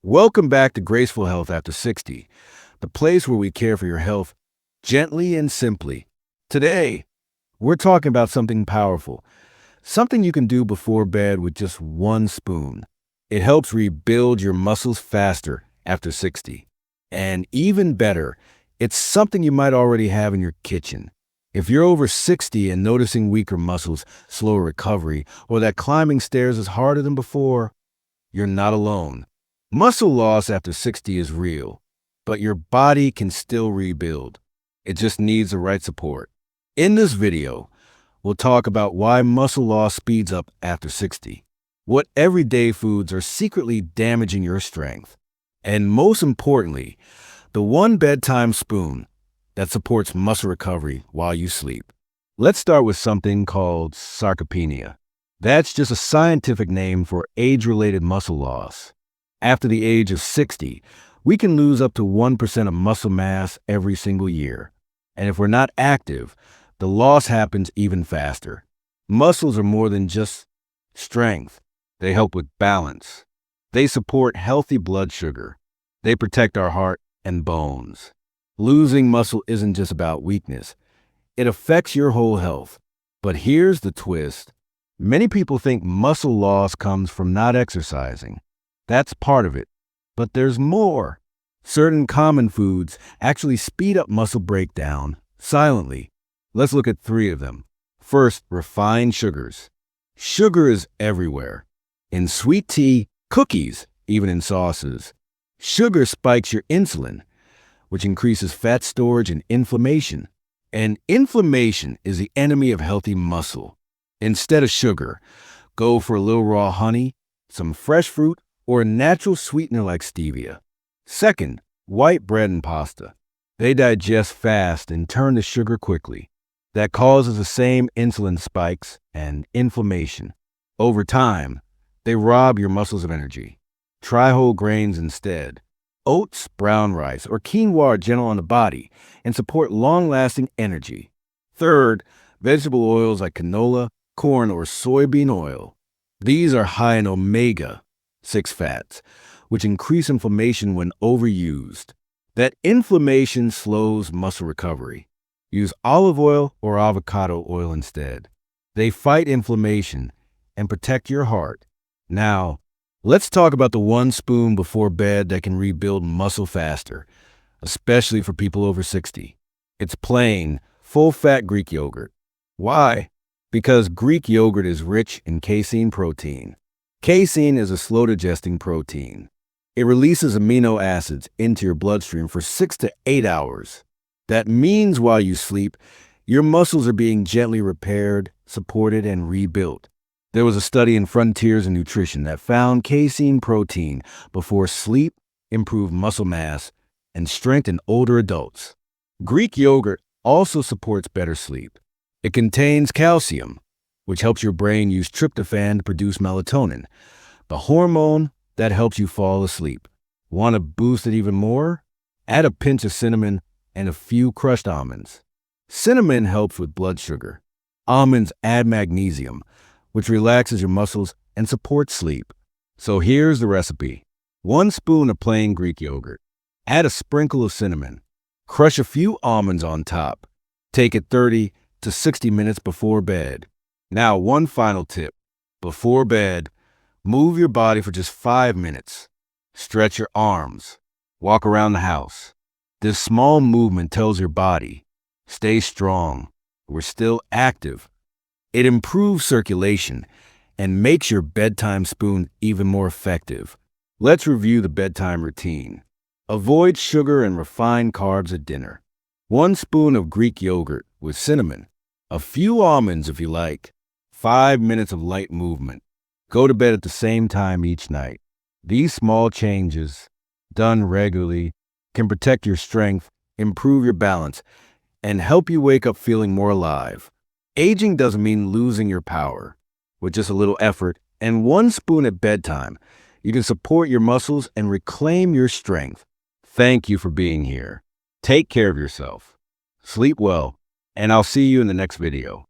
Welcome back to Graceful Health After 60, the place where we care for your health gently and simply. Today, we're talking about something powerful, something you can do before bed with just one spoon. It helps rebuild your muscles faster after 60. And even better, it's something you might already have in your kitchen. If you're over 60 and noticing weaker muscles, slower recovery, or that climbing stairs is harder than before, you're not alone. Muscle loss after 60 is real, but your body can still rebuild. It just needs the right support. In this video, we'll talk about why muscle loss speeds up after 60, what everyday foods are secretly damaging your strength, and most importantly, the one bedtime spoon that supports muscle recovery while you sleep. Let's start with something called sarcopenia. That's just a scientific name for age-related muscle loss. After the age of 60, we can lose up to 1% of muscle mass every single year. And if we're not active, the loss happens even faster. Muscles are more than just strength. They help with balance. They support healthy blood sugar. They protect our heart and bones. Losing muscle isn't just about weakness. It affects your whole health. But here's the twist. Many people think muscle loss comes from not exercising. That's part of it. But there's more. Certain common foods actually speed up muscle breakdown silently. Let's look at 3 of them. First, refined sugars. Sugar is everywhere. In sweet tea, cookies, even in sauces. Sugar spikes your insulin, which increases fat storage and inflammation. And inflammation is the enemy of healthy muscle. Instead of sugar, go for a little raw honey, some fresh fruit, or a natural sweetener like stevia. Second, white bread and pasta. They digest fast and turn to sugar quickly. That causes the same insulin spikes and inflammation. Over time, they rob your muscles of energy. Try whole grains instead. Oats, brown rice, or quinoa are gentle on the body and support long-lasting energy. Third, vegetable oils like canola, corn, or soybean oil. These are high in omega-6 fats, which increase inflammation when overused. That inflammation slows muscle recovery. Use olive oil or avocado oil instead. They fight inflammation and protect your heart. Now, let's talk about the one spoon before bed that can rebuild muscle faster, especially for people over 60. It's plain, full-fat Greek yogurt. Why? Because Greek yogurt is rich in casein protein. Casein is a slow-digesting protein. It releases amino acids into your bloodstream for 6 to 8 hours. That means while you sleep, your muscles are being gently repaired, supported, and rebuilt. There was a study in Frontiers in Nutrition that found casein protein before sleep improved muscle mass and strength in older adults. Greek yogurt also supports better sleep. It contains calcium, which helps your brain use tryptophan to produce melatonin, the hormone that helps you fall asleep. Want to boost it even more? Add a pinch of cinnamon and a few crushed almonds. Cinnamon helps with blood sugar. Almonds add magnesium, which relaxes your muscles and supports sleep. So here's the recipe. 1 spoon of plain Greek yogurt. Add a sprinkle of cinnamon. Crush a few almonds on top. Take it 30 to 60 minutes before bed. Now, one final tip. Before bed, move your body for just 5 minutes. Stretch your arms. Walk around the house. This small movement tells your body, stay strong. We're still active. It improves circulation and makes your bedtime spoon even more effective. Let's review the bedtime routine. Avoid sugar and refined carbs at dinner. 1 spoon of Greek yogurt with cinnamon. A few almonds if you like. 5 minutes of light movement. Go to bed at the same time each night. These small changes, done regularly, can protect your strength, improve your balance, and help you wake up feeling more alive. Aging doesn't mean losing your power. With just a little effort and 1 spoon at bedtime, you can support your muscles and reclaim your strength. Thank you for being here. Take care of yourself. Sleep well, and I'll see you in the next video.